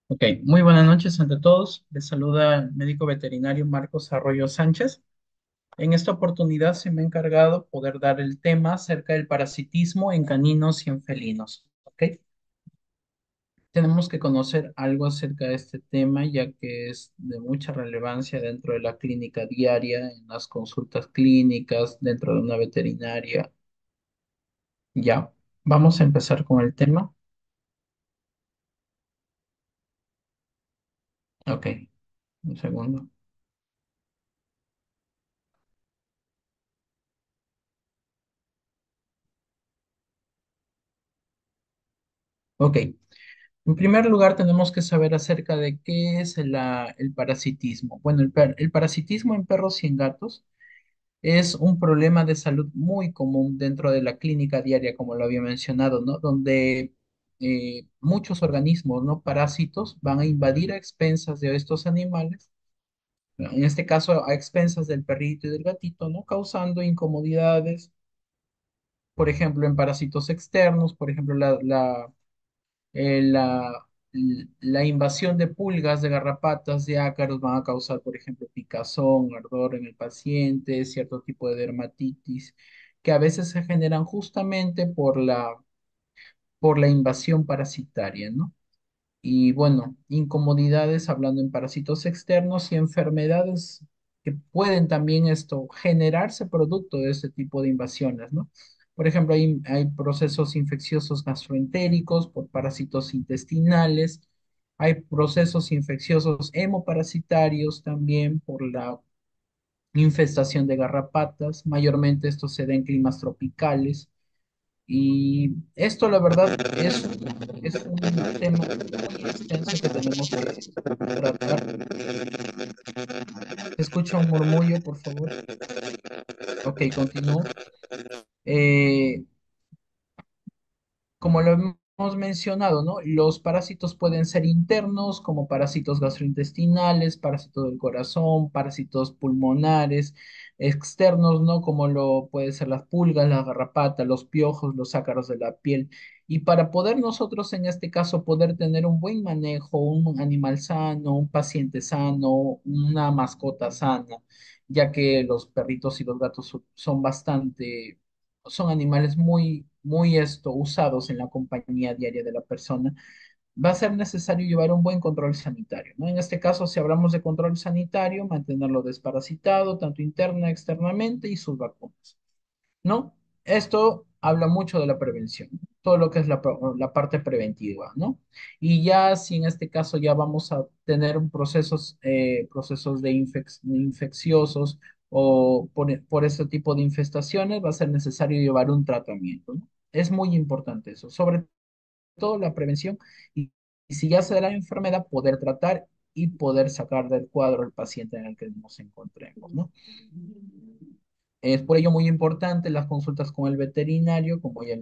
Ok, muy buenas noches ante todos. Les saluda el médico veterinario Marcos Arroyo Sánchez. En esta oportunidad se me ha encargado poder dar el tema acerca del parasitismo en caninos y en felinos. Ok, tenemos que conocer algo acerca de este tema ya que es de mucha relevancia dentro de la clínica diaria, en las consultas clínicas, dentro de una veterinaria. Ya, vamos a empezar con el tema. Ok, un segundo. Ok. En primer lugar, tenemos que saber acerca de qué es el parasitismo. Bueno, el parasitismo en perros y en gatos es un problema de salud muy común dentro de la clínica diaria, como lo había mencionado, ¿no? Donde muchos organismos, ¿no? Parásitos van a invadir a expensas de estos animales, ¿no? En este caso a expensas del perrito y del gatito, ¿no? Causando incomodidades, por ejemplo, en parásitos externos, por ejemplo, la, la invasión de pulgas, de garrapatas, de ácaros van a causar, por ejemplo, picazón, ardor en el paciente, cierto tipo de dermatitis, que a veces se generan justamente por la invasión parasitaria, ¿no? Y bueno, incomodidades hablando en parásitos externos y enfermedades que pueden también esto generarse producto de este tipo de invasiones, ¿no? Por ejemplo, hay procesos infecciosos gastroentéricos por parásitos intestinales, hay procesos infecciosos hemoparasitarios también por la infestación de garrapatas, mayormente esto se da en climas tropicales. Y esto, la verdad, es un tema muy extenso que tenemos que tratar. Se escucha un murmullo, por favor. Ok, continúo. Eh, Como lo hemos mencionado, ¿no? Los parásitos pueden ser internos, como parásitos gastrointestinales, parásitos del corazón, parásitos pulmonares, externos, ¿no? Como lo pueden ser las pulgas, las garrapatas, los piojos, los ácaros de la piel. Y para poder nosotros, en este caso, poder tener un buen manejo, un animal sano, un paciente sano, una mascota sana, ya que los perritos y los gatos son bastante son animales muy usados en la compañía diaria de la persona, va a ser necesario llevar un buen control sanitario, ¿no? En este caso, si hablamos de control sanitario, mantenerlo desparasitado, tanto interna, externamente, y sus vacunas, ¿no? Esto habla mucho de la prevención, todo lo que es la parte preventiva, ¿no? Y ya si en este caso ya vamos a tener procesos de infecciosos o por este tipo de infestaciones, va a ser necesario llevar un tratamiento, ¿no? Es muy importante eso, sobre todo la prevención y, y si ya se da la enfermedad, poder tratar y poder sacar del cuadro el paciente en el que nos encontremos, ¿no? Es por ello muy importante las consultas con el veterinario, como ya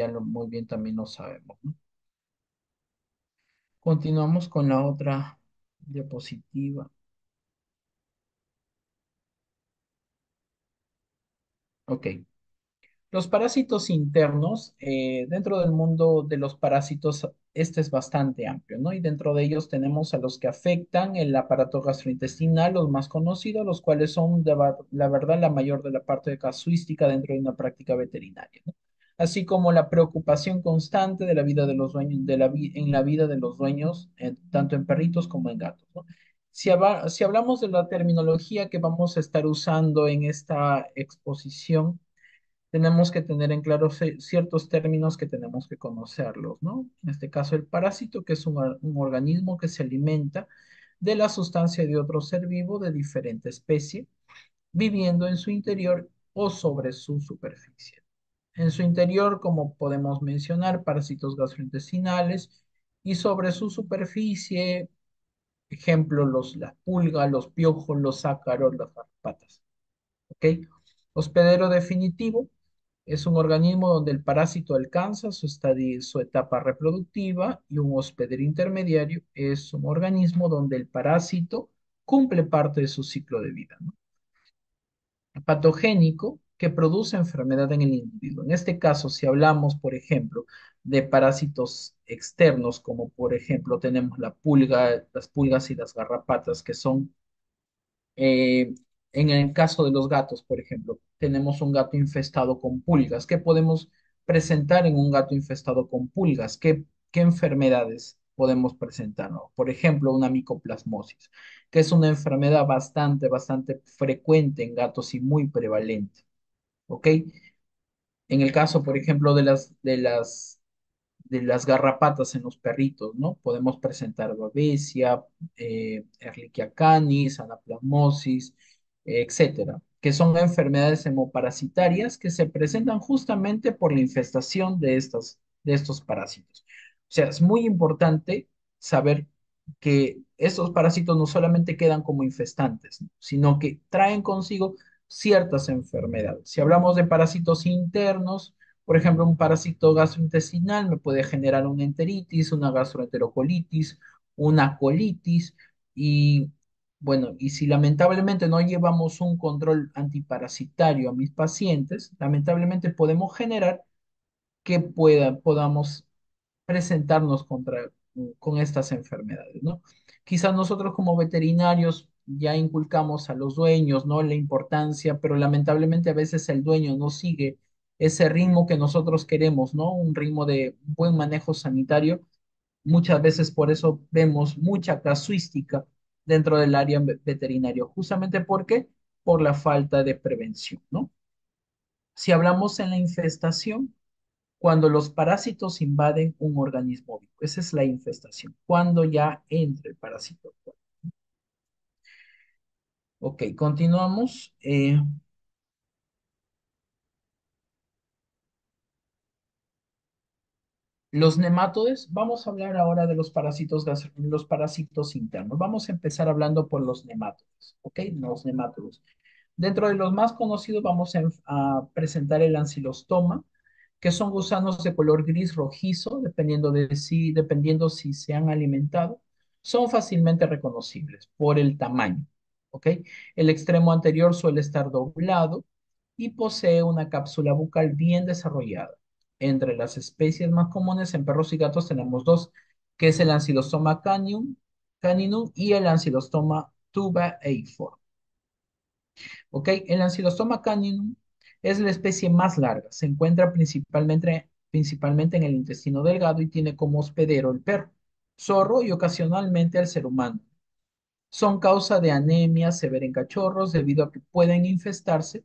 lo muy bien también lo sabemos, ¿no? Continuamos con la otra diapositiva. Ok. Los parásitos internos, dentro del mundo de los parásitos, este es bastante amplio, ¿no? Y dentro de ellos tenemos a los que afectan el aparato gastrointestinal, los más conocidos, los cuales son, la verdad, la mayor de la parte de casuística dentro de una práctica veterinaria, ¿no? Así como la preocupación constante de la vida de los dueños, en la vida de los dueños, tanto en perritos como en gatos, ¿no? Si hablamos de la terminología que vamos a estar usando en esta exposición, tenemos que tener en claro ciertos términos que tenemos que conocerlos, ¿no? En este caso, el parásito, que es un organismo que se alimenta de la sustancia de otro ser vivo de diferente especie, viviendo en su interior o sobre su superficie. En su interior, como podemos mencionar, parásitos gastrointestinales y sobre su superficie, ejemplo, las pulgas, los piojos, los ácaros, las garrapatas. ¿Ok? Hospedero definitivo es un organismo donde el parásito alcanza su etapa reproductiva y un hospedero intermediario es un organismo donde el parásito cumple parte de su ciclo de vida, ¿no? Patogénico que produce enfermedad en el individuo. En este caso, si hablamos, por ejemplo, de parásitos externos, como por ejemplo tenemos la pulga, las pulgas y las garrapatas, que son en el caso de los gatos, por ejemplo, tenemos un gato infestado con pulgas. ¿Qué podemos presentar en un gato infestado con pulgas? ¿Qué enfermedades podemos presentar? ¿No? Por ejemplo, una micoplasmosis, que es una enfermedad bastante frecuente en gatos y muy prevalente. ¿Ok? En el caso, por ejemplo, de las garrapatas en los perritos, ¿no? Podemos presentar babesia, Ehrlichia canis, anaplasmosis, etcétera, que son enfermedades hemoparasitarias que se presentan justamente por la infestación de estos parásitos. O sea, es muy importante saber que estos parásitos no solamente quedan como infestantes, ¿no? Sino que traen consigo ciertas enfermedades. Si hablamos de parásitos internos, por ejemplo, un parásito gastrointestinal me puede generar una enteritis, una gastroenterocolitis, una colitis y bueno, y si lamentablemente no llevamos un control antiparasitario a mis pacientes, lamentablemente podemos generar que podamos presentarnos con estas enfermedades, ¿no? Quizás nosotros como veterinarios ya inculcamos a los dueños, ¿no? La importancia, pero lamentablemente a veces el dueño no sigue ese ritmo que nosotros queremos, ¿no? Un ritmo de buen manejo sanitario. Muchas veces por eso vemos mucha casuística dentro del área veterinario, justamente porque por la falta de prevención, ¿no? Si hablamos en la infestación, cuando los parásitos invaden un organismo vivo. Esa es la infestación. Cuando ya entra el parásito. Ok, continuamos. Los nematodes, vamos a hablar ahora de los parásitos internos. Vamos a empezar hablando por los nematodes. Ok, los nematodos. Dentro de los más conocidos vamos a presentar el ancilostoma, que son gusanos de color gris rojizo, dependiendo si se han alimentado. Son fácilmente reconocibles por el tamaño. ¿Ok? El extremo anterior suele estar doblado y posee una cápsula bucal bien desarrollada. Entre las especies más comunes en perros y gatos tenemos dos, que es el Ancylostoma caninum y el Ancylostoma tubaeiforme. ¿Ok? El Ancylostoma caninum es la especie más larga. Se encuentra principalmente en el intestino delgado y tiene como hospedero el perro, zorro y ocasionalmente al ser humano. Son causa de anemia severa en cachorros debido a que pueden infestarse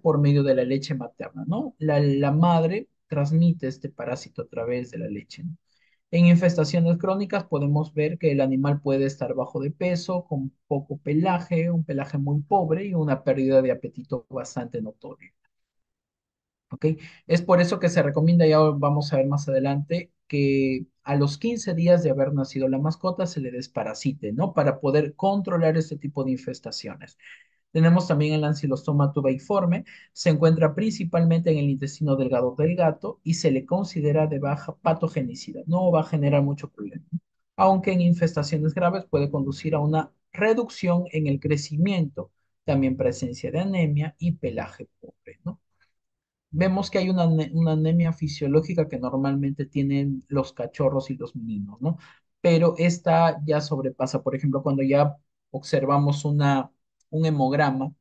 por medio de la leche materna, ¿no? La madre transmite este parásito a través de la leche, ¿no? En infestaciones crónicas podemos ver que el animal puede estar bajo de peso, con poco pelaje, un pelaje muy pobre y una pérdida de apetito bastante notoria. ¿Ok? Es por eso que se recomienda, ya vamos a ver más adelante, que a los 15 días de haber nacido la mascota se le desparasite, ¿no? Para poder controlar este tipo de infestaciones. Tenemos también el ancilostoma tubeiforme, se encuentra principalmente en el intestino delgado del gato y se le considera de baja patogenicidad, no va a generar mucho problema, aunque en infestaciones graves puede conducir a una reducción en el crecimiento, también presencia de anemia y pelaje pobre, ¿no? Vemos que hay una anemia fisiológica que normalmente tienen los cachorros y los niños, ¿no? Pero esta ya sobrepasa, por ejemplo, cuando ya observamos un hemograma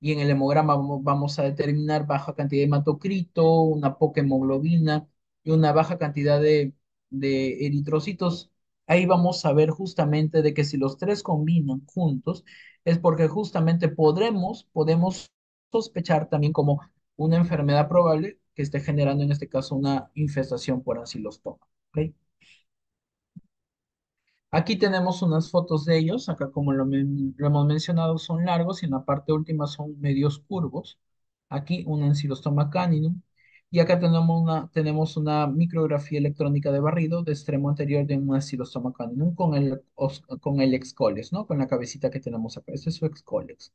y en el hemograma vamos a determinar baja cantidad de hematocrito, una poca hemoglobina y una baja cantidad de eritrocitos. Ahí vamos a ver justamente de que si los tres combinan juntos, es porque justamente podemos sospechar también como una enfermedad probable que esté generando en este caso una infestación por ancilostoma. ¿Ok? Aquí tenemos unas fotos de ellos, acá como lo hemos mencionado son largos y en la parte última son medios curvos. Aquí un Ancylostoma caninum y acá tenemos una micrografía electrónica de barrido de extremo anterior de un Ancylostoma caninum con el excolex, ¿no? Con la cabecita que tenemos acá. Este es su excolex.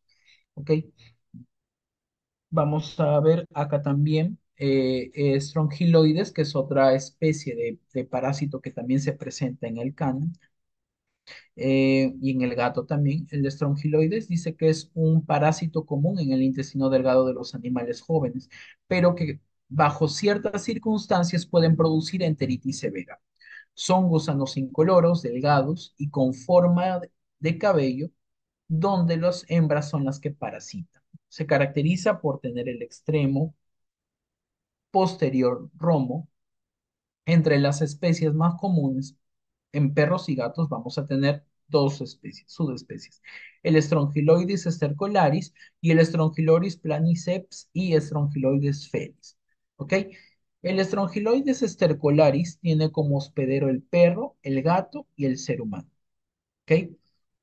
¿Ok? Vamos a ver acá también Strongyloides, que es otra especie de parásito que también se presenta en el canen. Y en el gato también, el estrongiloides dice que es un parásito común en el intestino delgado de los animales jóvenes, pero que bajo ciertas circunstancias pueden producir enteritis severa. Son gusanos incoloros, delgados y con forma de cabello, donde las hembras son las que parasitan. Se caracteriza por tener el extremo posterior romo. Entre las especies más comunes en perros y gatos vamos a tener dos especies, subespecies, el Strongyloides stercolaris y el Strongyloides planiceps y Strongyloides felis. ¿Ok? El Strongyloides stercolaris tiene como hospedero el perro, el gato y el ser humano. ¿Ok?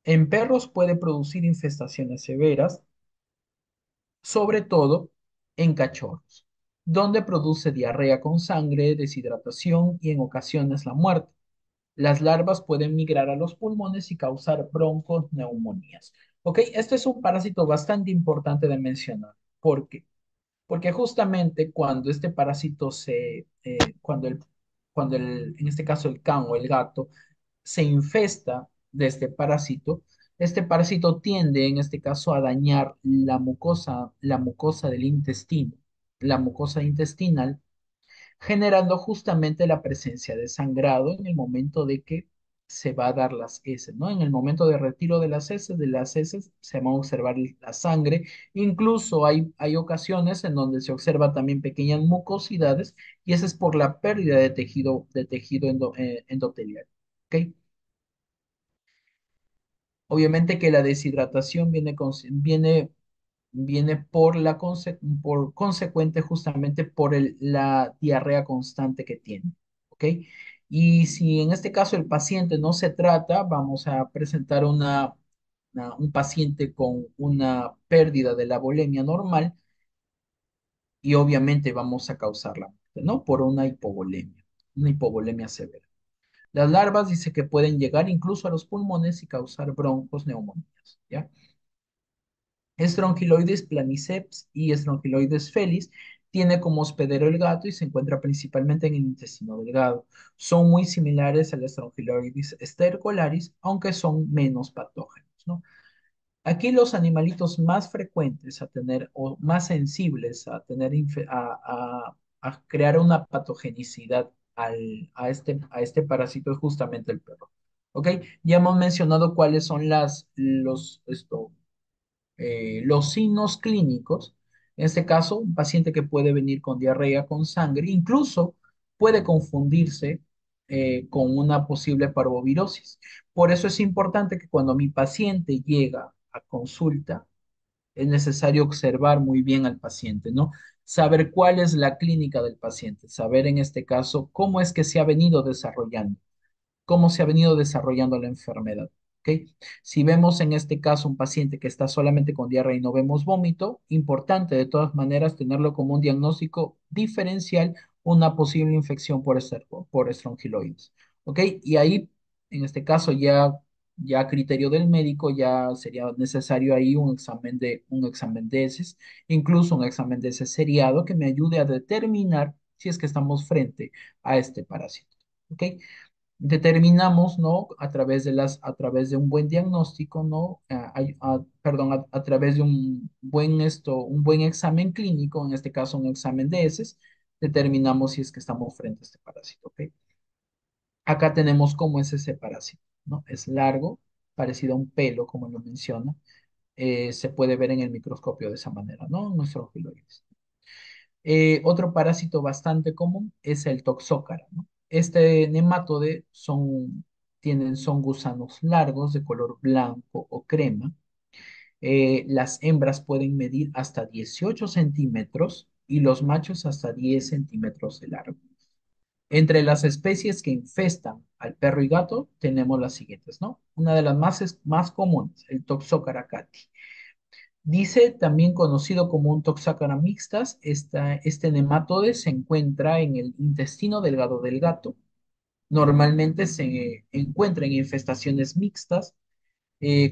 En perros puede producir infestaciones severas, sobre todo en cachorros, donde produce diarrea con sangre, deshidratación y en ocasiones la muerte. Las larvas pueden migrar a los pulmones y causar bronconeumonías. ¿Ok? Este es un parásito bastante importante de mencionar. ¿Por qué? Porque justamente cuando este parásito en este caso el can o el gato, se infesta de este parásito tiende en este caso a dañar la mucosa del intestino, la mucosa intestinal, generando justamente la presencia de sangrado en el momento de que se va a dar las heces, ¿no? En el momento de retiro de las heces se va a observar la sangre. Incluso hay ocasiones en donde se observa también pequeñas mucosidades y eso es por la pérdida de tejido endotelial. ¿Ok? Obviamente que la deshidratación viene por consecuente justamente por la diarrea constante que tiene, ¿ok? Y si en este caso el paciente no se trata, vamos a presentar un paciente con una pérdida de la bulimia normal y obviamente vamos a causar la muerte, ¿no? Por una hipovolemia severa. Las larvas dice que pueden llegar incluso a los pulmones y causar broncos, neumonías, ¿ya? Strongyloides planiceps y Strongyloides felis tiene como hospedero el gato y se encuentra principalmente en el intestino delgado. Son muy similares al Strongyloides stercolaris, aunque son menos patógenos, ¿no? Aquí los animalitos más frecuentes a tener o más sensibles a tener a crear una patogenicidad a este parásito es justamente el perro. ¿Ok? Ya hemos mencionado cuáles son los signos clínicos. En este caso, un paciente que puede venir con diarrea, con sangre, incluso puede confundirse con una posible parvovirosis. Por eso es importante que cuando mi paciente llega a consulta, es necesario observar muy bien al paciente, ¿no? Saber cuál es la clínica del paciente, saber en este caso cómo es que se ha venido desarrollando, cómo se ha venido desarrollando la enfermedad. ¿Ok? Si vemos en este caso un paciente que está solamente con diarrea y no vemos vómito, importante de todas maneras tenerlo como un diagnóstico diferencial, una posible infección por estrongiloides. ¿Ok? Y ahí, en este caso, ya a criterio del médico, ya sería necesario ahí un examen de heces, incluso un examen de heces seriado que me ayude a determinar si es que estamos frente a este parásito. ¿Ok? Determinamos, ¿no? A través de un buen diagnóstico, ¿no? Perdón, a través de un buen examen clínico, en este caso un examen de heces, determinamos si es que estamos frente a este parásito, ¿ok? Acá tenemos cómo es ese parásito, ¿no? Es largo, parecido a un pelo, como lo menciona. Se puede ver en el microscopio de esa manera, ¿no? Nuestros filoides. Otro parásito bastante común es el toxócara, ¿no? Este nematode son gusanos largos de color blanco o crema. Las hembras pueden medir hasta 18 centímetros y los machos hasta 10 centímetros de largo. Entre las especies que infestan al perro y gato tenemos las siguientes, ¿no? Una de las más comunes, el Toxocara cati. Dice, también conocido como un Toxacara mixtas, este nematode se encuentra en el intestino delgado del gato. Normalmente se encuentra en infestaciones mixtas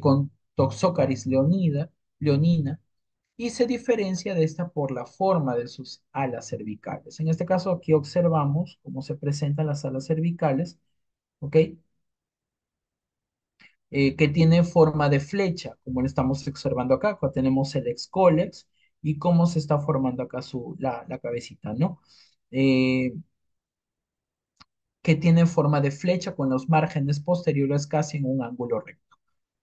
con Toxocaris leonina y se diferencia de esta por la forma de sus alas cervicales. En este caso, aquí observamos cómo se presentan las alas cervicales, ¿ok? que tiene forma de flecha, como lo estamos observando acá. Acá tenemos el excólex y cómo se está formando acá la cabecita, ¿no? Eh, que tiene forma de flecha con los márgenes posteriores casi en un ángulo recto.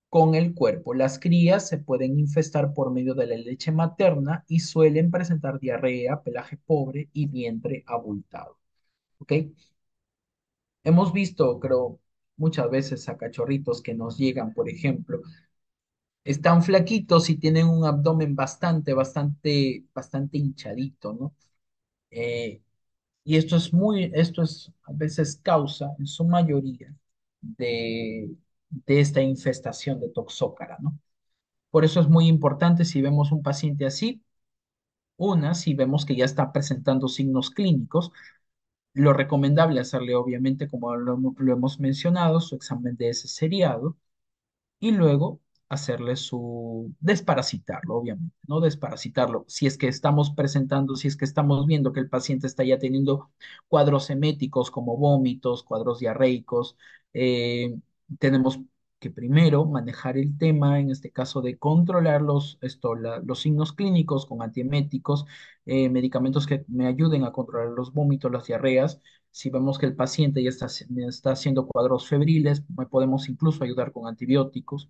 Con el cuerpo, las crías se pueden infestar por medio de la leche materna y suelen presentar diarrea, pelaje pobre y vientre abultado. ¿Ok? Hemos visto, creo, muchas veces a cachorritos que nos llegan, por ejemplo, están flaquitos y tienen un abdomen bastante hinchadito, ¿no? Eh, y esto es a veces causa, en su mayoría, de esta infestación de toxócara, ¿no? Por eso es muy importante si vemos un paciente así, si vemos que ya está presentando signos clínicos, lo recomendable hacerle, obviamente, como lo hemos mencionado, su examen de ese seriado y luego hacerle desparasitarlo, obviamente, ¿no? Desparasitarlo. Si es que estamos viendo que el paciente está ya teniendo cuadros eméticos como vómitos, cuadros diarreicos, eh, tenemos que primero manejar el tema, en este caso de controlar los signos clínicos con antieméticos, medicamentos que me ayuden a controlar los vómitos, las diarreas. Si vemos que el paciente está haciendo cuadros febriles, podemos incluso ayudar con antibióticos.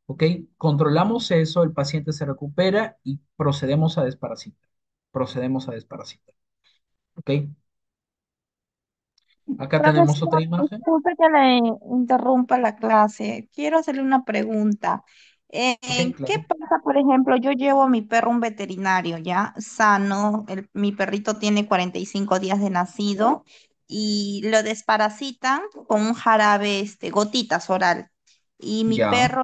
¿Ok? Controlamos eso, el paciente se recupera y procedemos a desparasitar. Procedemos a desparasitar. ¿Ok? Acá tenemos Profesor, otra imagen. disculpe que le interrumpa la clase. Quiero hacerle una pregunta. ¿Ok? ¿Qué Claro. pasa, por ejemplo, yo llevo a mi perro a un veterinario, ya sano, mi perrito tiene 45 días de nacido y lo desparasitan con un jarabe, gotitas oral. Y mi Ya. perro,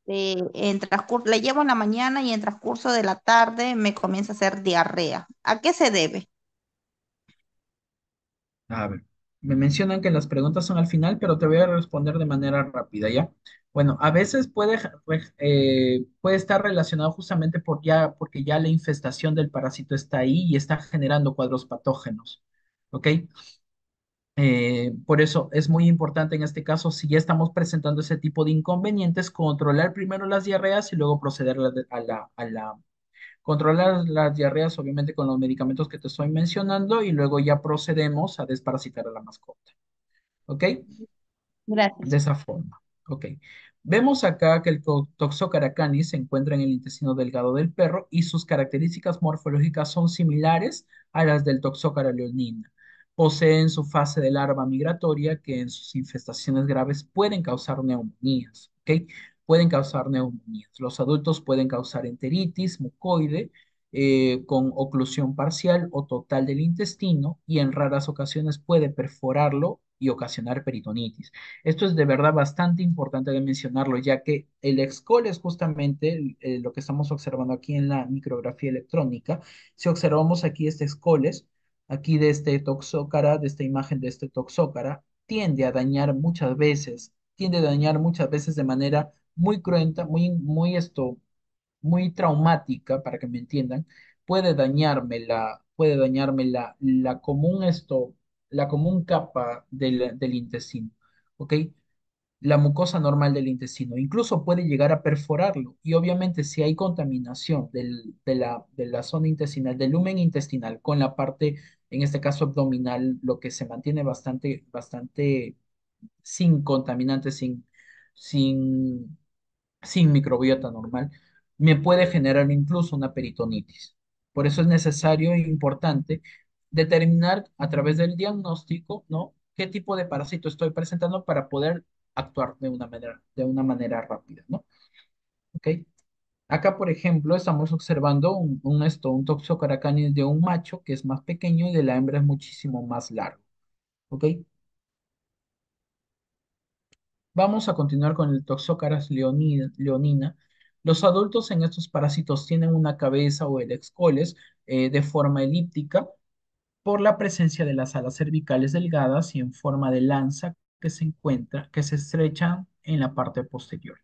le llevo en la mañana y en transcurso de la tarde me comienza a hacer diarrea. ¿A qué se debe? A ver. Me mencionan que las preguntas son al final, pero te voy a responder de manera rápida, ¿ya? Bueno, a veces puede estar relacionado justamente porque ya la infestación del parásito está ahí y está generando cuadros patógenos. ¿Ok? Por eso es muy importante en este caso, si ya estamos presentando ese tipo de inconvenientes, controlar primero las diarreas y luego proceder controlar las diarreas, obviamente con los medicamentos que te estoy mencionando, y luego ya procedemos a desparasitar a la mascota. ¿Ok? De Gracias. esa forma. Ok. Vemos acá que el Toxocara canis se encuentra en el intestino delgado del perro y sus características morfológicas son similares a las del Toxocara leonina. Poseen su fase de larva migratoria que en sus infestaciones graves pueden causar neumonías. ¿Ok? Pueden causar neumonías. Los adultos pueden causar enteritis mucoide con oclusión parcial o total del intestino y en raras ocasiones puede perforarlo y ocasionar peritonitis. Esto es de verdad bastante importante de mencionarlo, ya que el excol es justamente lo que estamos observando aquí en la micrografía electrónica. Si observamos aquí este escoles, aquí de este toxócara, de esta imagen de este toxócara, tiende a dañar muchas veces de manera muy cruenta, muy traumática, para que me entiendan, puede dañarme la común capa del intestino, ¿ok? La mucosa normal del intestino, incluso puede llegar a perforarlo. Y obviamente si hay contaminación de la zona intestinal, del lumen intestinal con la parte, en este caso abdominal, lo que se mantiene bastante sin contaminantes, sin sin microbiota normal, me puede generar incluso una peritonitis. Por eso es necesario e importante determinar a través del diagnóstico, ¿no? ¿Qué tipo de parásito estoy presentando para poder actuar de una manera rápida, ¿no? ¿Ok? Acá, por ejemplo, estamos observando un Toxocara canis de un macho que es más pequeño y de la hembra es muchísimo más largo. ¿Ok? Vamos a continuar con el Toxocaras leonina. Los adultos en estos parásitos tienen una cabeza o el excoles de forma elíptica por la presencia de las alas cervicales delgadas y en forma de lanza que se estrechan en la parte posterior.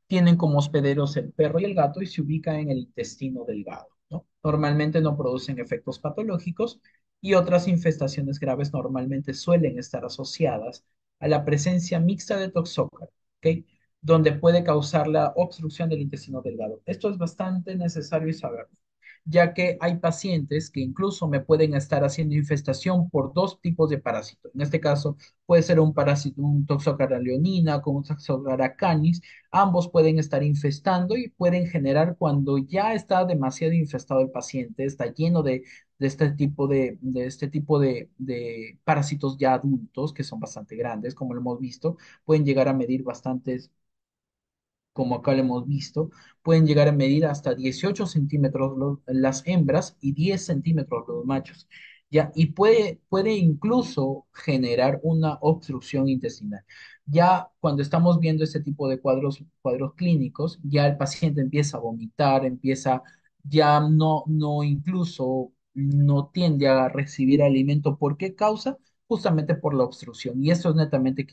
Tienen como hospederos el perro y el gato y se ubican en el intestino delgado, ¿no? Normalmente no producen efectos patológicos y otras infestaciones graves normalmente suelen estar asociadas a la presencia mixta de toxócara, ¿ok? donde puede causar la obstrucción del intestino delgado. Esto es bastante necesario saber, ya que hay pacientes que incluso me pueden estar haciendo infestación por dos tipos de parásitos. En este caso, puede ser un parásito, un Toxocara leonina con un Toxocara canis. Ambos pueden estar infestando y pueden generar cuando ya está demasiado infestado el paciente, está lleno de este tipo de parásitos ya adultos que son bastante grandes, como lo hemos visto, pueden llegar a medir bastantes como acá lo hemos visto, pueden llegar a medir hasta 18 centímetros las hembras y 10 centímetros los machos, ¿ya? Y puede incluso generar una obstrucción intestinal. Ya cuando estamos viendo este tipo de cuadros clínicos, ya el paciente empieza a vomitar, ya no incluso no tiende a recibir alimento. ¿Por qué causa? Justamente por la obstrucción. Y esto es netamente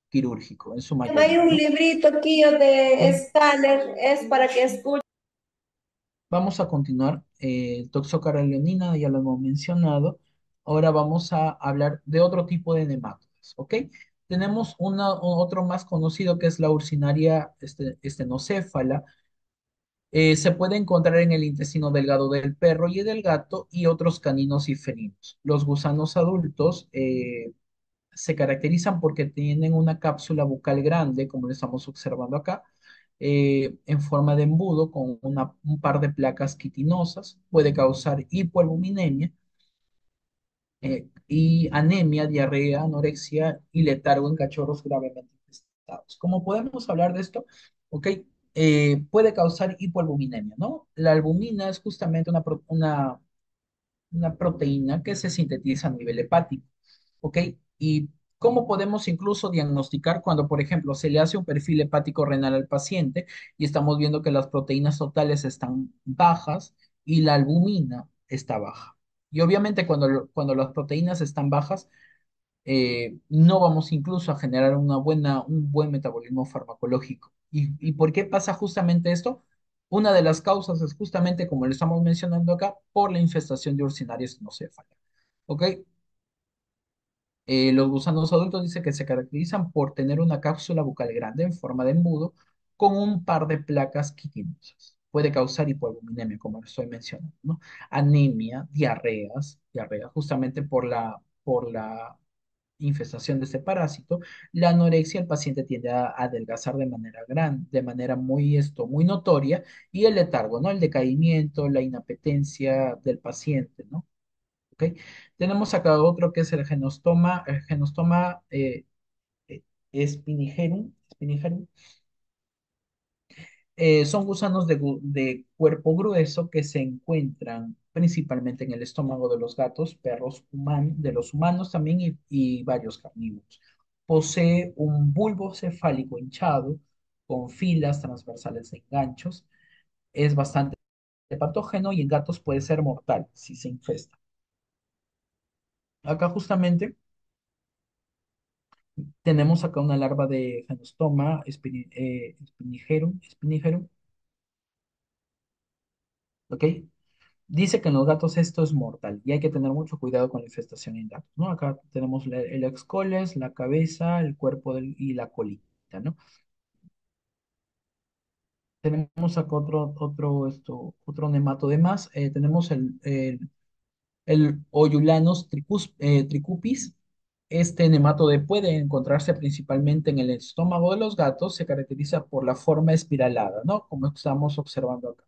quirúrgico en su Hay mayoría, un ¿no? librito aquí de Scanner, es para que escuche. Vamos a continuar. Toxocaraleonina, ya lo hemos mencionado. Ahora vamos a hablar de otro tipo de nematodas, ¿ok? Tenemos otro más conocido que es la Urcinaria estenocéfala. Se puede encontrar en el intestino delgado del perro y del gato y otros caninos y felinos. Los gusanos adultos se caracterizan porque tienen una cápsula bucal grande, como lo estamos observando acá, en forma de embudo con un par de placas quitinosas. Puede causar hipoalbuminemia y anemia, diarrea, anorexia y letargo en cachorros gravemente infestados. ¿Cómo podemos hablar de esto? Ok, puede causar hipoalbuminemia, ¿no? La albumina es justamente una proteína que se sintetiza a nivel hepático, ¿ok? ¿Y cómo podemos incluso diagnosticar cuando, por ejemplo, se le hace un perfil hepático renal al paciente y estamos viendo que las proteínas totales están bajas y la albumina está baja? Y obviamente cuando las proteínas están bajas, no vamos incluso a generar un buen metabolismo farmacológico. ¿Y por qué pasa justamente esto? Una de las causas es justamente, como lo estamos mencionando acá, por la infestación de Ursinarias sinocéfala. ¿Ok? Los gusanos adultos dice que se caracterizan por tener una cápsula bucal grande en forma de embudo con un par de placas quitinosas. Puede causar hipoalbuminemia, como lo estoy mencionando, ¿no? Anemia, diarrea, justamente por la infestación de este parásito. La anorexia, el paciente tiende a adelgazar de manera de manera muy notoria, y el letargo, ¿no? El decaimiento, la inapetencia del paciente, ¿no? ¿Ok? Tenemos acá otro que es el genostoma spinigerum. Son gusanos de cuerpo grueso que se encuentran principalmente en el estómago de los gatos, perros, de los humanos también y varios carnívoros. Posee un bulbo cefálico hinchado con filas transversales de ganchos. Es bastante patógeno y en gatos puede ser mortal si se infesta. Acá justamente tenemos acá una larva de Genostoma spinigerum, ¿ok? Dice que en los gatos esto es mortal y hay que tener mucho cuidado con la infestación en gatos, ¿no? Acá tenemos el excoles, la cabeza, el cuerpo y la colita, ¿no? Tenemos acá otro nemato de más. Tenemos el Oyulanus tricupis. Este nematode puede encontrarse principalmente en el estómago de los gatos. Se caracteriza por la forma espiralada, ¿no? Como estamos observando acá,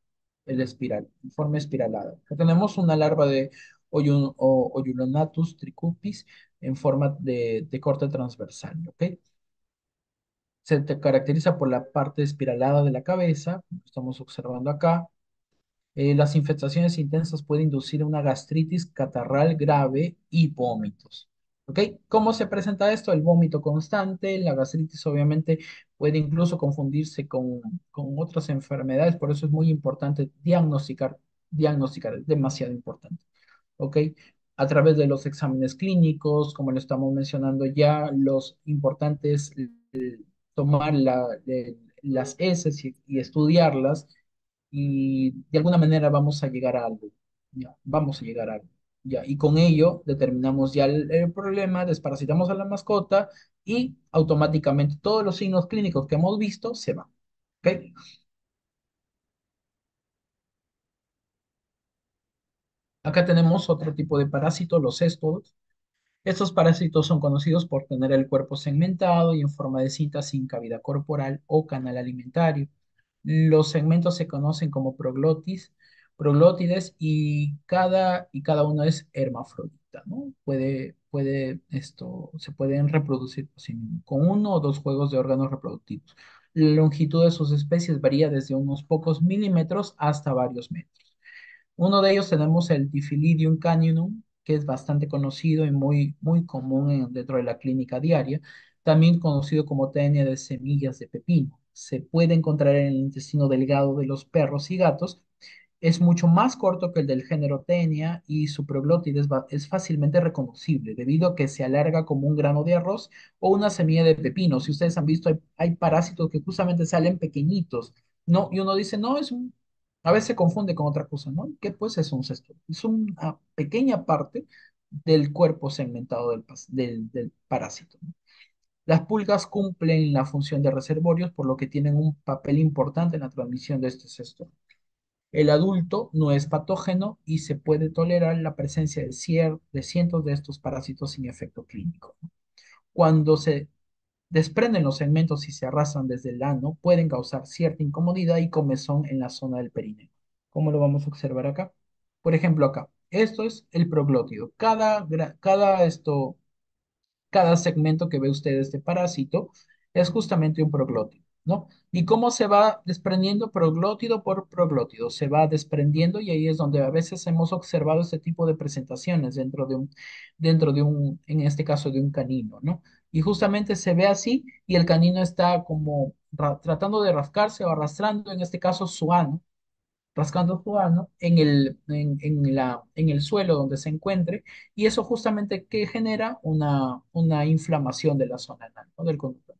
forma espiralada. Acá tenemos una larva de Oyulonatus tricupis en forma de corte transversal, ¿ok? Se te caracteriza por la parte espiralada de la cabeza, como estamos observando acá. Las infestaciones intensas pueden inducir una gastritis catarral grave y vómitos. ¿Ok? ¿Cómo se presenta esto? El vómito constante, la gastritis obviamente puede incluso confundirse con otras enfermedades, por eso es muy importante diagnosticar, es demasiado importante. ¿Ok? A través de los exámenes clínicos, como lo estamos mencionando ya, los importantes tomar las heces y estudiarlas y de alguna manera vamos a llegar a algo. Ya, vamos a llegar a algo. Ya, y con ello determinamos ya el problema, desparasitamos a la mascota y automáticamente todos los signos clínicos que hemos visto se van. ¿Ok? Acá tenemos otro tipo de parásito, los céstodos. Estos parásitos son conocidos por tener el cuerpo segmentado y en forma de cinta sin cavidad corporal o canal alimentario. Los segmentos se conocen como proglótides y cada uno es hermafrodita, ¿no? Se pueden reproducir por sí mismos, con uno o dos juegos de órganos reproductivos. La longitud de sus especies varía desde unos pocos milímetros hasta varios metros. Uno de ellos tenemos el Diffilidium caninum, que es bastante conocido y muy común dentro de la clínica diaria, también conocido como tenia de semillas de pepino. Se puede encontrar en el intestino delgado de los perros y gatos. Es mucho más corto que el del género Tenia y su proglótide es fácilmente reconocible debido a que se alarga como un grano de arroz o una semilla de pepino. Si ustedes han visto, hay parásitos que justamente salen pequeñitos, ¿no? Y uno dice, no, a veces se confunde con otra cosa, ¿no? ¿Qué pues es un cesto? Es una pequeña parte del cuerpo segmentado del parásito, ¿no? Las pulgas cumplen la función de reservorios, por lo que tienen un papel importante en la transmisión de este cesto. El adulto no es patógeno y se puede tolerar la presencia de cientos de estos parásitos sin efecto clínico. Cuando se desprenden los segmentos y se arrastran desde el ano, pueden causar cierta incomodidad y comezón en la zona del perineo. ¿Cómo lo vamos a observar acá? Por ejemplo, acá. Esto es el proglótido. Cada segmento que ve usted de este parásito es justamente un proglótido, ¿no? ¿Y cómo se va desprendiendo proglótido por proglótido? Se va desprendiendo y ahí es donde a veces hemos observado este tipo de presentaciones en este caso, de un canino, ¿no? Y justamente se ve así y el canino está como tratando de rascarse o arrastrando, en este caso, su ano, rascando su ano en el suelo donde se encuentre, y eso justamente que genera una inflamación de la zona anal, ¿no? Del conducto.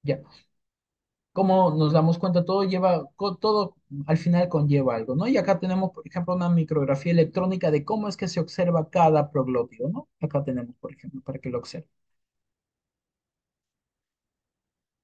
Ya, como nos damos cuenta, todo al final conlleva algo, ¿no? Y acá tenemos, por ejemplo, una micrografía electrónica de cómo es que se observa cada proglótido, ¿no? Acá tenemos, por ejemplo, para que lo observe.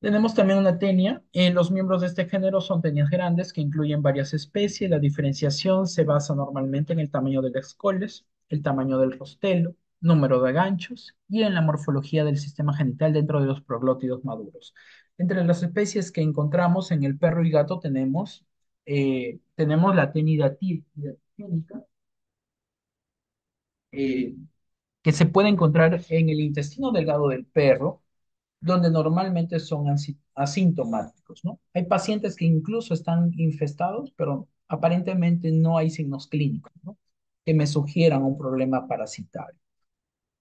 Tenemos también una tenia. Los miembros de este género son tenias grandes que incluyen varias especies. La diferenciación se basa normalmente en el tamaño de las coles, el tamaño del rostelo, número de ganchos y en la morfología del sistema genital dentro de los proglótidos maduros. Entre las especies que encontramos en el perro y gato tenemos la tenida típica, eh, que se puede encontrar en el intestino delgado del perro donde normalmente son asintomáticos, ¿no? Hay pacientes que incluso están infestados, pero aparentemente no hay signos clínicos, ¿no? Que me sugieran un problema parasitario.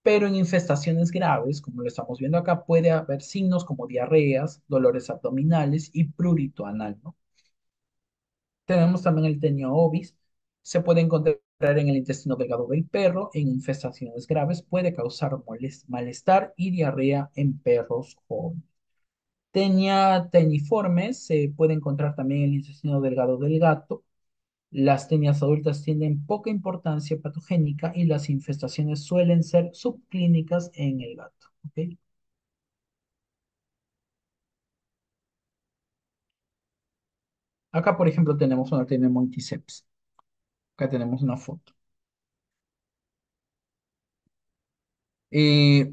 Pero en infestaciones graves, como lo estamos viendo acá, puede haber signos como diarreas, dolores abdominales y prurito anal, ¿no? Tenemos también el tenio ovis, se puede encontrar en el intestino delgado del perro, en infestaciones graves puede causar malestar y diarrea en perros jóvenes. Tenia teniforme se puede encontrar también en el intestino delgado del gato. Las tenias adultas tienen poca importancia patogénica y las infestaciones suelen ser subclínicas en el gato. ¿Ok? Acá, por ejemplo, tenemos una tenia monticeps. Acá tenemos una foto. Eh,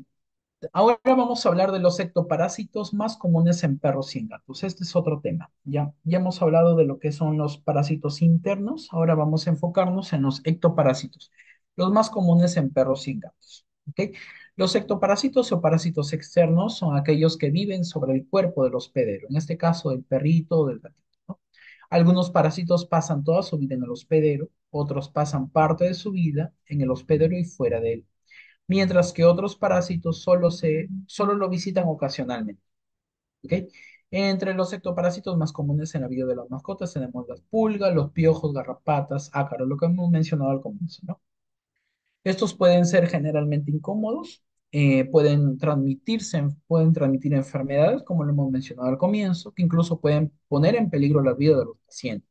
Ahora vamos a hablar de los ectoparásitos más comunes en perros y en gatos. Este es otro tema. Ya hemos hablado de lo que son los parásitos internos. Ahora vamos a enfocarnos en los ectoparásitos, los más comunes en perros y en gatos. ¿Ok? Los ectoparásitos o parásitos externos son aquellos que viven sobre el cuerpo del hospedero, en este caso del perrito o del gatito, ¿no? Algunos parásitos pasan toda su vida en el hospedero, otros pasan parte de su vida en el hospedero y fuera de él, mientras que otros parásitos solo lo visitan ocasionalmente. ¿Ok? Entre los ectoparásitos más comunes en la vida de las mascotas tenemos las pulgas, los piojos, garrapatas, ácaros, lo que hemos mencionado al comienzo, ¿no? Estos pueden ser generalmente incómodos, pueden transmitir enfermedades, como lo hemos mencionado al comienzo, que incluso pueden poner en peligro la vida de los pacientes.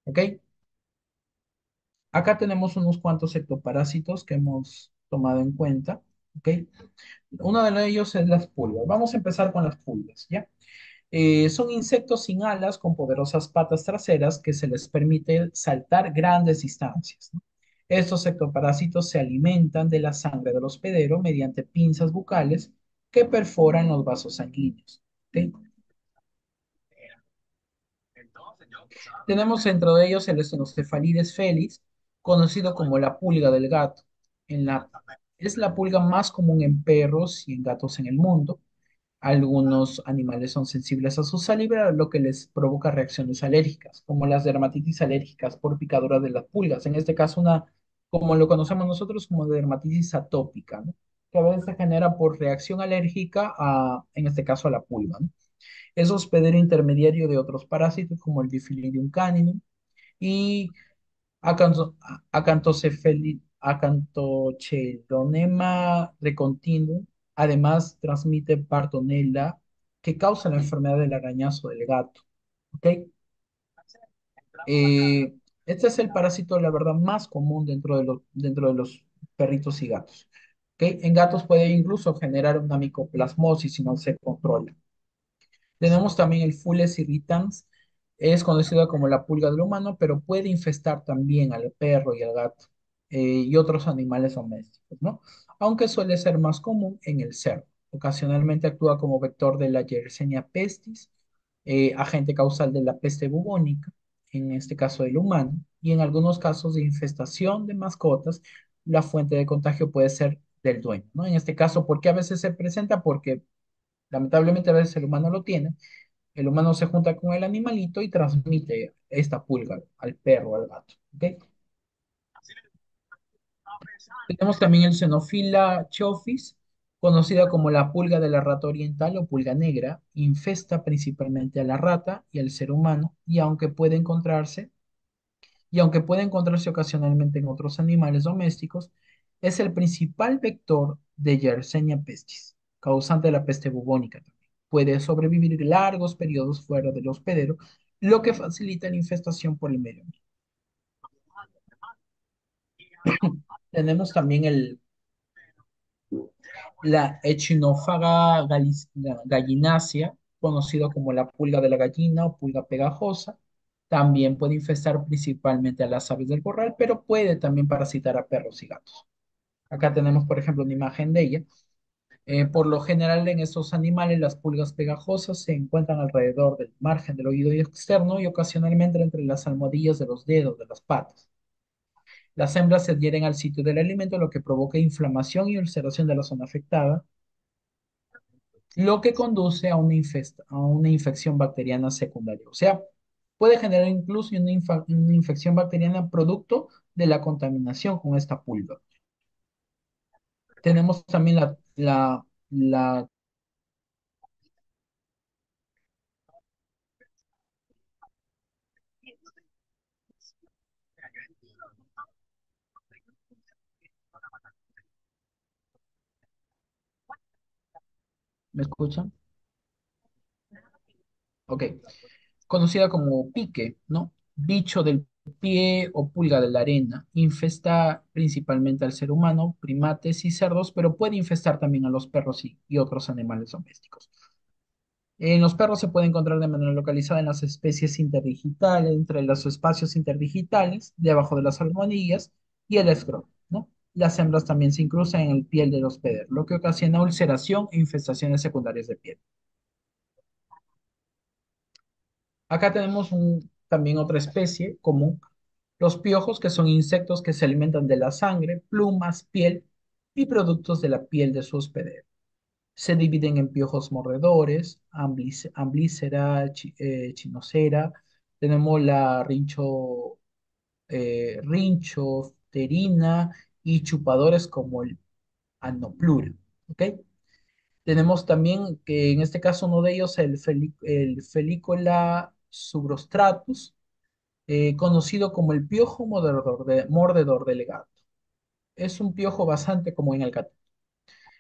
¿Ok? Acá tenemos unos cuantos ectoparásitos que hemos tomado en cuenta, ¿ok? Uno de ellos es las pulgas. Vamos a empezar con las pulgas, ¿ya? Son insectos sin alas con poderosas patas traseras que se les permite saltar grandes distancias, ¿no? Estos ectoparásitos se alimentan de la sangre del hospedero mediante pinzas bucales que perforan los vasos sanguíneos, ¿ok? Tenemos dentro de ellos el Estenocefalides felis, conocido como la pulga del gato. En la, es la pulga más común en perros y en gatos en el mundo. Algunos animales son sensibles a su saliva, lo que les provoca reacciones alérgicas, como las dermatitis alérgicas por picaduras de las pulgas. En este caso, como lo conocemos nosotros, como dermatitis atópica, ¿no? Que a veces se genera por reacción alérgica en este caso, a la pulga, ¿no? Es hospedero intermediario de otros parásitos como el Bifidum caninum y Acantochelonema recontinuum. Además, transmite Bartonella, que causa la enfermedad del arañazo del gato. ¿Ok? Eh, este es el parásito, la verdad, más común dentro de los perritos y gatos. ¿Ok? En gatos puede incluso generar una micoplasmosis si no se controla. Tenemos también el Fules irritans, es conocido como la pulga del humano, pero puede infestar también al perro y al gato y otros animales domésticos, ¿no? Aunque suele ser más común en el cerdo. Ocasionalmente actúa como vector de la Yersinia pestis, agente causal de la peste bubónica, en este caso del humano, y en algunos casos de infestación de mascotas, la fuente de contagio puede ser del dueño, ¿no? En este caso, ¿por qué a veces se presenta? Porque lamentablemente a veces el humano lo tiene, el humano se junta con el animalito y transmite esta pulga al perro, al gato. ¿Ok? Tenemos también el Xenophila chophis, conocida como la pulga de la rata oriental o pulga negra. Infesta principalmente a la rata y al ser humano, y aunque puede encontrarse ocasionalmente en otros animales domésticos, es el principal vector de Yersinia pestis, causante de la peste bubónica también. Puede sobrevivir largos periodos fuera del hospedero, lo que facilita la infestación por el medio ambiente. Tenemos también la Echinophaga gallinácea, conocido como la pulga de la gallina o pulga pegajosa. También puede infestar principalmente a las aves del corral, pero puede también parasitar a perros y gatos. Acá tenemos, por ejemplo, una imagen de ella. Por lo general, en estos animales, las pulgas pegajosas se encuentran alrededor del margen del oído externo y ocasionalmente entre las almohadillas de los dedos de las patas. Las hembras se adhieren al sitio del alimento, lo que provoca inflamación y ulceración de la zona afectada, lo que conduce a una infección bacteriana secundaria. O sea, puede generar incluso una infección bacteriana producto de la contaminación con esta pulga. Tenemos también la. ¿Me escuchan? Ok. Conocida como pique, ¿no? Bicho del pie o pulga de la arena. Infesta principalmente al ser humano, primates y cerdos, pero puede infestar también a los perros y otros animales domésticos. En los perros se puede encontrar de manera localizada en las especies interdigitales, entre los espacios interdigitales, debajo de las almohadillas y el escroto, ¿no? Las hembras también se incrustan en el piel del hospedero, lo que ocasiona ulceración e infestaciones secundarias de piel. Acá tenemos también otra especie común, los piojos, que son insectos que se alimentan de la sangre, plumas, piel y productos de la piel de su hospedero. Se dividen en piojos mordedores, amblicera, chinocera. Tenemos la rinchofterina y chupadores como el anoplura. ¿Ok? Tenemos también que en este caso uno de ellos, el Felicola subrostratus, conocido como el piojo mordedor del gato. Es un piojo bastante común en el gato.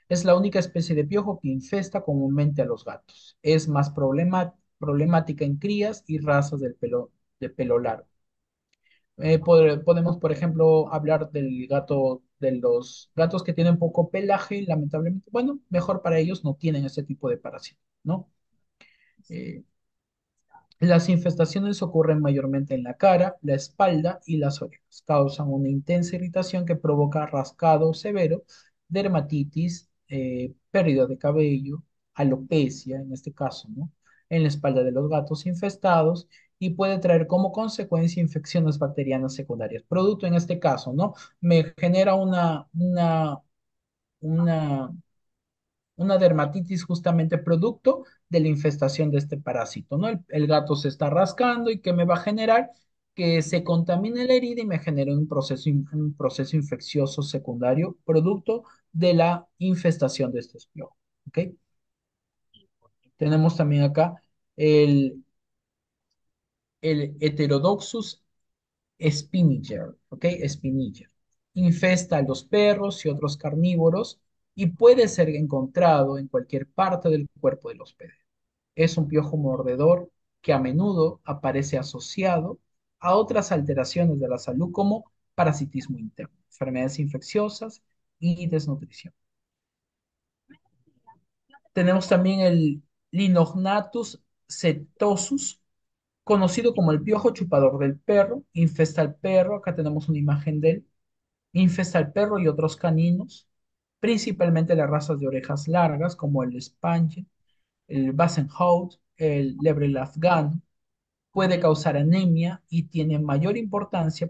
Es la única especie de piojo que infesta comúnmente a los gatos. Es más problemática en crías y razas de pelo largo. Podemos, por ejemplo, hablar del gato, de los gatos que tienen poco pelaje, lamentablemente, bueno, mejor para ellos no tienen ese tipo de parásito, ¿no? Eh, las infestaciones ocurren mayormente en la cara, la espalda y las orejas. Causan una intensa irritación que provoca rascado severo, dermatitis, pérdida de cabello, alopecia en este caso, ¿no? En la espalda de los gatos infestados y puede traer como consecuencia infecciones bacterianas secundarias. Producto en este caso, ¿no? Me genera una una dermatitis justamente producto de la infestación de este parásito, ¿no? El gato se está rascando y ¿qué me va a generar? Que se contamine la herida y me genere un proceso infeccioso secundario producto de la infestación de este espión, ¿ok? Tenemos también acá el, el Heterodoxus spiniger, ¿ok? Spiniger. Infesta a los perros y otros carnívoros y puede ser encontrado en cualquier parte del cuerpo del hospedero. Es un piojo mordedor que a menudo aparece asociado a otras alteraciones de la salud como parasitismo interno, enfermedades infecciosas y desnutrición. Tenemos también el Linognathus setosus, conocido como el piojo chupador del perro. Infesta al perro, acá tenemos una imagen de él. Infesta al perro y otros caninos, principalmente las razas de orejas largas como el Spaniel, el Bassenhout, el Lebrel afgano. Puede causar anemia y tiene mayor importancia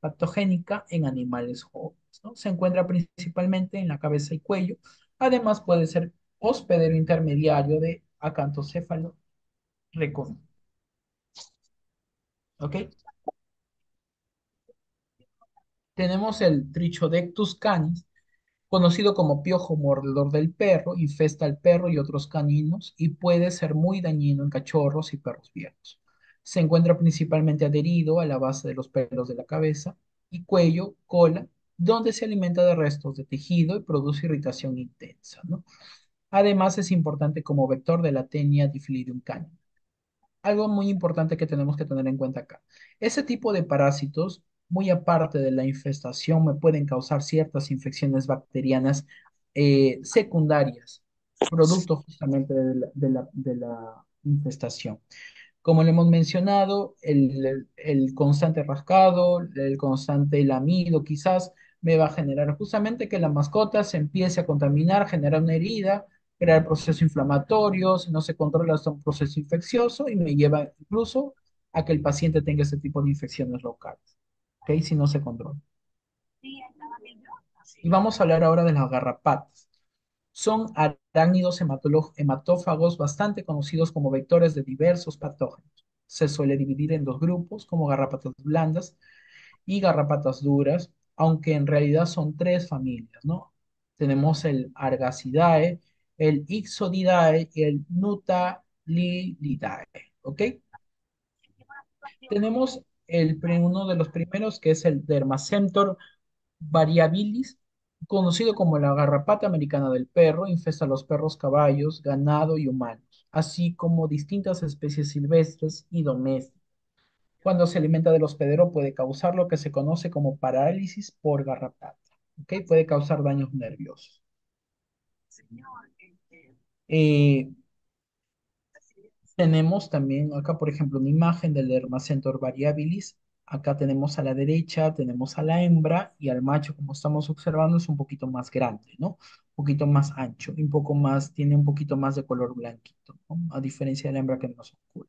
patogénica en animales jóvenes, ¿no? Se encuentra principalmente en la cabeza y cuello. Además, puede ser hospedero intermediario de acantocéfalo recurrente. ¿Ok? Tenemos el Trichodectus canis, conocido como piojo mordedor del perro, infesta al perro y otros caninos y puede ser muy dañino en cachorros y perros viejos. Se encuentra principalmente adherido a la base de los pelos de la cabeza y cuello, cola, donde se alimenta de restos de tejido y produce irritación intensa, ¿no? Además, es importante como vector de la tenia difilidum canis. Algo muy importante que tenemos que tener en cuenta acá. Ese tipo de parásitos, muy aparte de la infestación, me pueden causar ciertas infecciones bacterianas secundarias, producto justamente de la infestación. Como le hemos mencionado, el constante rascado, el constante lamido quizás me va a generar justamente que la mascota se empiece a contaminar, generar una herida, crear proceso inflamatorio, si no se controla hasta un proceso infeccioso y me lleva incluso a que el paciente tenga ese tipo de infecciones locales, ¿ok? Si no se controla. Y vamos a hablar ahora de las garrapatas. Son arácnidos hematófagos bastante conocidos como vectores de diversos patógenos. Se suele dividir en dos grupos, como garrapatas blandas y garrapatas duras, aunque en realidad son tres familias, ¿no? Tenemos el Argacidae, el Ixodidae y el Nutalilidae, ¿ok? Tenemos uno de los primeros que es el Dermacentor variabilis, conocido como la garrapata americana del perro, infesta a los perros, caballos, ganado y humanos, así como distintas especies silvestres y domésticas. Cuando se alimenta del hospedero puede causar lo que se conoce como parálisis por garrapata. ¿Ok? Puede causar daños nerviosos. Eh, Tenemos también acá, por ejemplo, una imagen del Dermacentor variabilis. Acá tenemos a la derecha, tenemos a la hembra y al macho, como estamos observando, es un poquito más grande, ¿no? Un poquito más ancho, y un poco más, tiene un poquito más de color blanquito, ¿no? A diferencia de la hembra que no es oscura.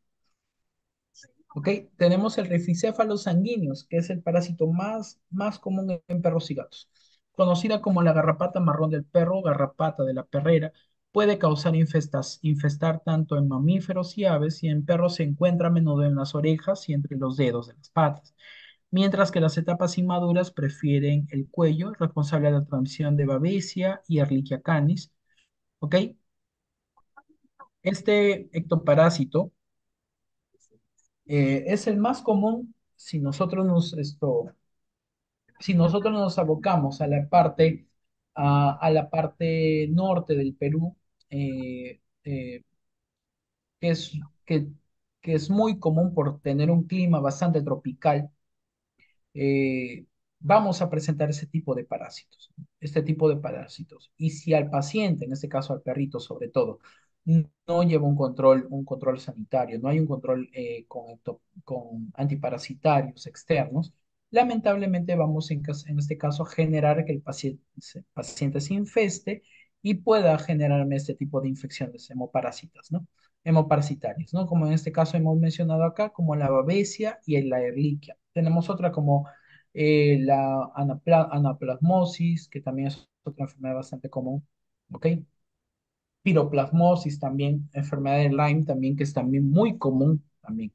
¿Ok? Tenemos el Rifricéfalos sanguíneos, que es el parásito más común en perros y gatos. Conocida como la garrapata marrón del perro, garrapata de la perrera, puede causar infestar tanto en mamíferos y aves y en perros se encuentra a menudo en las orejas y entre los dedos de las patas, mientras que las etapas inmaduras prefieren el cuello, responsable de la transmisión de Babesia y Ehrlichia canis. ¿Ok? Este ectoparásito es el más común si nosotros nos abocamos a a la parte norte del Perú, eh, eh, que es, que, que es muy común por tener un clima bastante tropical. eh, vamos a presentar ese tipo de parásitos, este tipo de parásitos. Y si al paciente, en este caso al perrito sobre todo, no lleva un control sanitario, no hay un control con antiparasitarios externos, lamentablemente vamos en este caso a generar que el paciente se infeste y pueda generarme este tipo de infecciones hemoparásitas, ¿no? Hemoparasitarias, ¿no? Como en este caso hemos mencionado acá, como la babesia y la ehrlichia. Tenemos otra como la anaplasmosis, que también es otra enfermedad bastante común, ¿ok? Piroplasmosis también, enfermedad de Lyme también, que es también muy común también.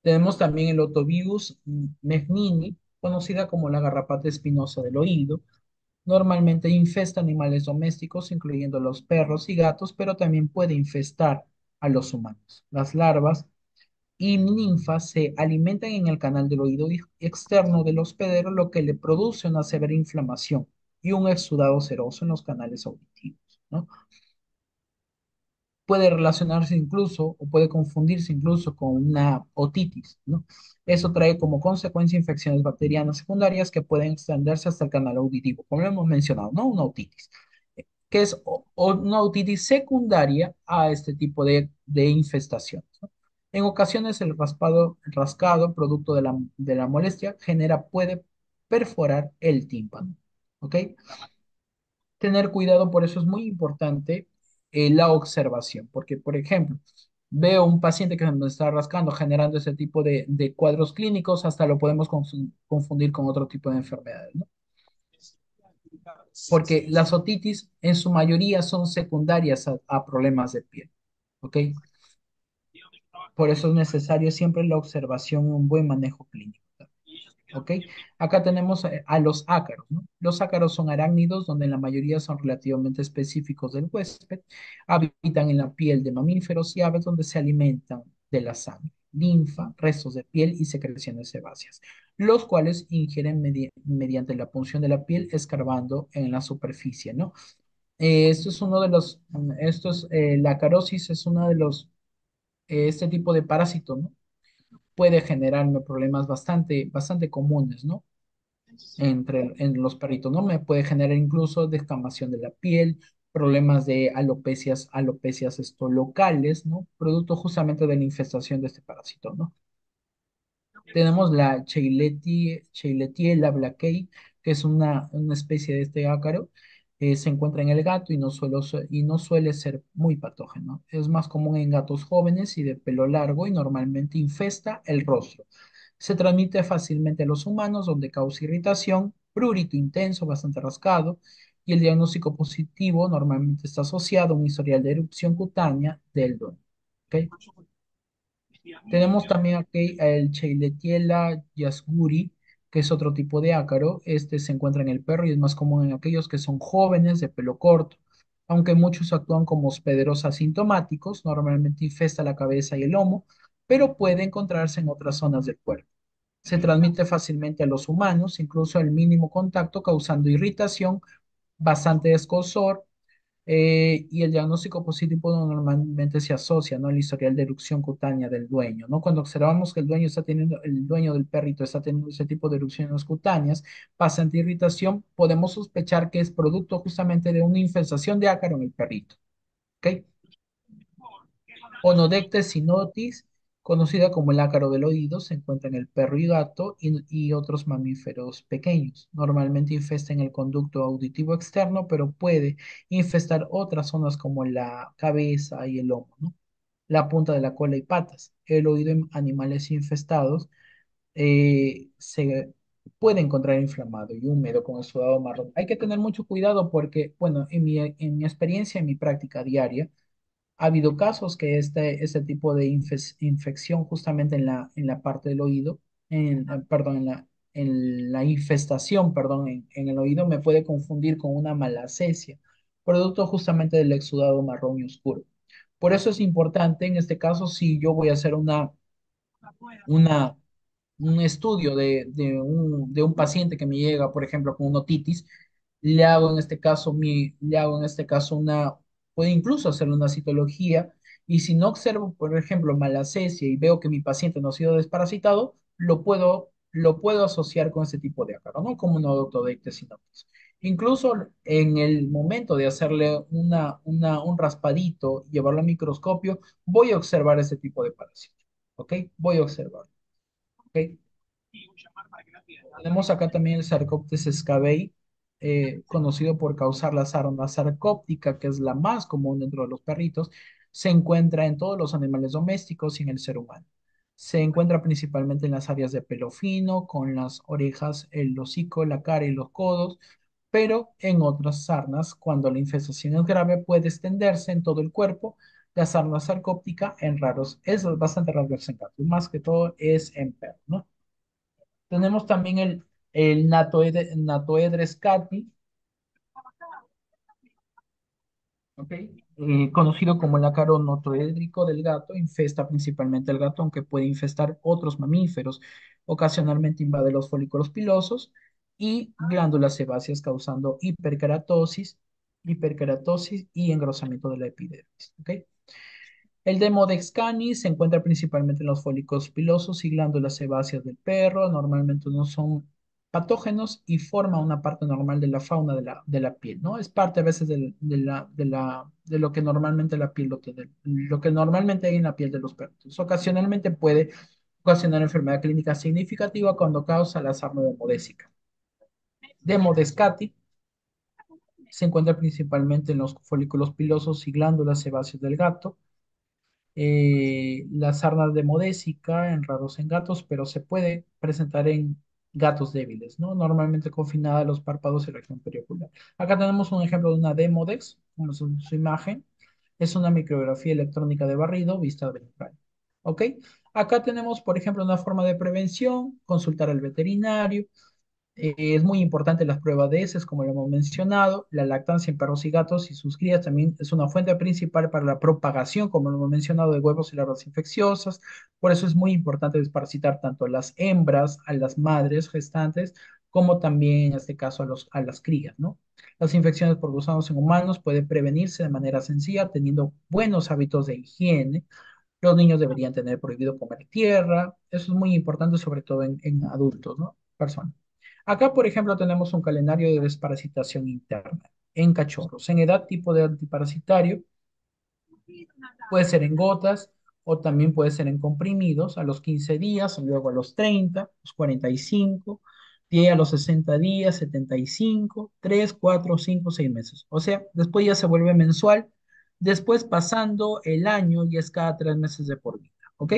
Tenemos también el otovirus Megnini, conocida como la garrapata espinosa del oído. Normalmente infesta animales domésticos, incluyendo los perros y gatos, pero también puede infestar a los humanos. Las larvas y ninfas se alimentan en el canal del oído externo del hospedero, lo que le produce una severa inflamación y un exudado seroso en los canales auditivos, ¿no? Puede relacionarse incluso o puede confundirse incluso con una otitis, ¿no? Eso trae como consecuencia infecciones bacterianas secundarias que pueden extenderse hasta el canal auditivo, como lo hemos mencionado, ¿no? Una otitis, que es una otitis secundaria a este tipo de infestaciones, ¿no? En ocasiones el rascado, producto de la molestia, puede perforar el tímpano, ¿ok? Tener cuidado, por eso es muy importante la observación, porque, por ejemplo, veo un paciente que me está rascando, generando ese tipo de cuadros clínicos, hasta lo podemos confundir con otro tipo de enfermedades, ¿no? Porque las otitis en su mayoría son secundarias a problemas de piel, ¿ok? Por eso es necesario siempre la observación y un buen manejo clínico. ¿Ok? Acá tenemos a los ácaros, ¿no? Los ácaros son arácnidos donde la mayoría son relativamente específicos del huésped, habitan en la piel de mamíferos y aves donde se alimentan de la sangre, linfa, restos de piel y secreciones sebáceas, los cuales ingieren mediante la punción de la piel escarbando en la superficie, ¿no? Esto es uno de los, la acarosis es uno de los, este tipo de parásito, ¿no? Puede generarme problemas bastante comunes, ¿no? En los perritos, ¿no? Me puede generar incluso descamación de la piel, problemas de alopecias locales, ¿no? Producto justamente de la infestación de este parásito, ¿no? Tenemos la Sheilettiella blakei, que es una especie de este ácaro. Se encuentra en el gato y no suele ser muy patógeno. Es más común en gatos jóvenes y de pelo largo y normalmente infesta el rostro. Se transmite fácilmente a los humanos, donde causa irritación, prurito intenso, bastante rascado, y el diagnóstico positivo normalmente está asociado a un historial de erupción cutánea del dueño. ¿Ok? Tenemos también aquí el Cheiletiela yasguri, que es otro tipo de ácaro. Este se encuentra en el perro y es más común en aquellos que son jóvenes de pelo corto. Aunque muchos actúan como hospederos asintomáticos, normalmente infesta la cabeza y el lomo, pero puede encontrarse en otras zonas del cuerpo. Se transmite fácilmente a los humanos, incluso el mínimo contacto, causando irritación, bastante escozor, y el diagnóstico positivo normalmente se asocia, ¿no? Al historial de erupción cutánea del dueño, ¿no? Cuando observamos que el dueño del perrito está teniendo ese tipo de erupciones cutáneas, bastante irritación, podemos sospechar que es producto justamente de una infestación de ácaro en el perrito, ¿ok? Onodectes sinotis, conocida como el ácaro del oído, se encuentra en el perro y gato y otros mamíferos pequeños. Normalmente infesta en el conducto auditivo externo, pero puede infestar otras zonas como la cabeza y el lomo, ¿no? La punta de la cola y patas. El oído en animales infestados se puede encontrar inflamado y húmedo con el sudado marrón. Hay que tener mucho cuidado porque, bueno, en mi experiencia, en mi práctica diaria, ha habido casos que este tipo de infección justamente en la parte del oído, perdón, en la infestación, perdón, en el oído me puede confundir con una malacesia, producto justamente del exudado marrón y oscuro. Por eso es importante, en este caso, si yo voy a hacer una, un estudio de un paciente que me llega, por ejemplo, con una otitis, le hago en este caso puede incluso hacerle una citología, y si no observo, por ejemplo, malacesia y veo que mi paciente no ha sido desparasitado, lo puedo asociar con ese tipo de ácaro, ¿no? Como un odontodeictesinotis. Incluso en el momento de hacerle un raspadito, llevarlo al microscopio, voy a observar ese tipo de parásito, ¿ok? Voy a observarlo, ¿ok? Tenemos acá también el Sarcoptes scabei, conocido por causar la sarna sarcóptica, que es la más común dentro de los perritos. Se encuentra en todos los animales domésticos y en el ser humano. Se encuentra principalmente en las áreas de pelo fino, con las orejas, el hocico, la cara y los codos, pero en otras sarnas, cuando la infestación es grave, puede extenderse en todo el cuerpo. La sarna sarcóptica en raros, es bastante raro verse en gatos, más que todo es en perros, ¿no? Tenemos también el Natoedres cati, ¿ok? Conocido como el ácaro notoédrico del gato, infesta principalmente al gato, aunque puede infestar otros mamíferos. Ocasionalmente invade los folículos pilosos y glándulas sebáceas, causando hiperkeratosis y engrosamiento de la epidermis, ¿ok? El Demodex canis se encuentra principalmente en los folículos pilosos y glándulas sebáceas del perro. Normalmente no son patógenos y forma una parte normal de la fauna de la piel, ¿no? Es parte a veces de lo que normalmente la piel lo que normalmente hay en la piel de los perros. Ocasionalmente puede ocasionar enfermedad clínica significativa cuando causa la sarna demodésica. Demodex cati se encuentra principalmente en los folículos pilosos y glándulas sebáceas del gato. La sarna demodésica en raros en gatos, pero se puede presentar en gatos débiles, ¿no? Normalmente confinada a los párpados y región periocular. Acá tenemos un ejemplo de una Demodex, como es su imagen. Es una micrografía electrónica de barrido vista ventral. ¿Ok? Acá tenemos, por ejemplo, una forma de prevención, consultar al veterinario, es muy importante las pruebas de heces, como lo hemos mencionado. La lactancia en perros y gatos y sus crías también es una fuente principal para la propagación, como lo hemos mencionado, de huevos y larvas infecciosas. Por eso es muy importante desparasitar tanto a las hembras, a las madres gestantes, como también en este caso a las crías, ¿no? Las infecciones por gusanos en humanos pueden prevenirse de manera sencilla teniendo buenos hábitos de higiene. Los niños deberían tener prohibido comer tierra. Eso es muy importante, sobre todo en adultos, ¿no? Personas. Acá, por ejemplo, tenemos un calendario de desparasitación interna en cachorros. En edad tipo de antiparasitario, puede ser en gotas o también puede ser en comprimidos a los 15 días, luego a los 30, los 45, 10 a los 60 días, 75, 3, 4, 5, 6 meses. O sea, después ya se vuelve mensual. Después, pasando el año, y es cada 3 meses de por vida. ¿Ok?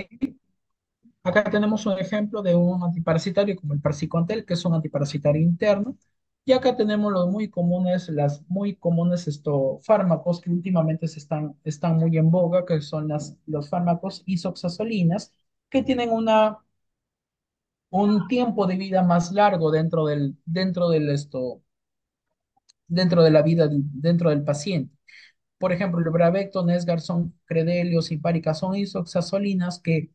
Acá tenemos un ejemplo de un antiparasitario como el Persicontel, que es un antiparasitario interno. Y acá tenemos las muy comunes fármacos que últimamente están muy en boga, que son los fármacos isoxazolinas, que tienen un tiempo de vida más largo dentro de la vida, dentro del paciente. Por ejemplo, el Bravecto, Nesgarson, Credelio, Simparica son isoxazolinas que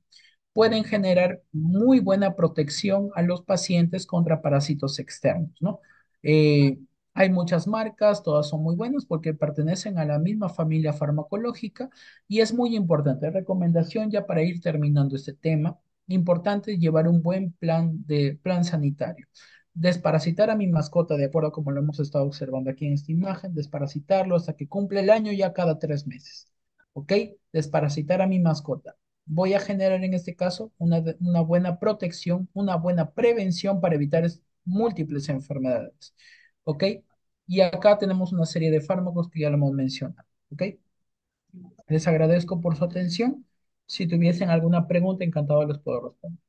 pueden generar muy buena protección a los pacientes contra parásitos externos, ¿no? Eh, Hay muchas marcas, todas son muy buenas porque pertenecen a la misma familia farmacológica y es muy importante. Recomendación ya para ir terminando este tema, importante llevar un buen plan sanitario. Desparasitar a mi mascota, de acuerdo a como lo hemos estado observando aquí en esta imagen, desparasitarlo hasta que cumple el año ya cada 3 meses. ¿Ok? Desparasitar a mi mascota. Voy a generar en este caso una buena protección, una buena prevención para evitar múltiples enfermedades. ¿Ok? Y acá tenemos una serie de fármacos que ya lo hemos mencionado. ¿Ok? Les agradezco por su atención. Si tuviesen alguna pregunta, encantado les puedo responder.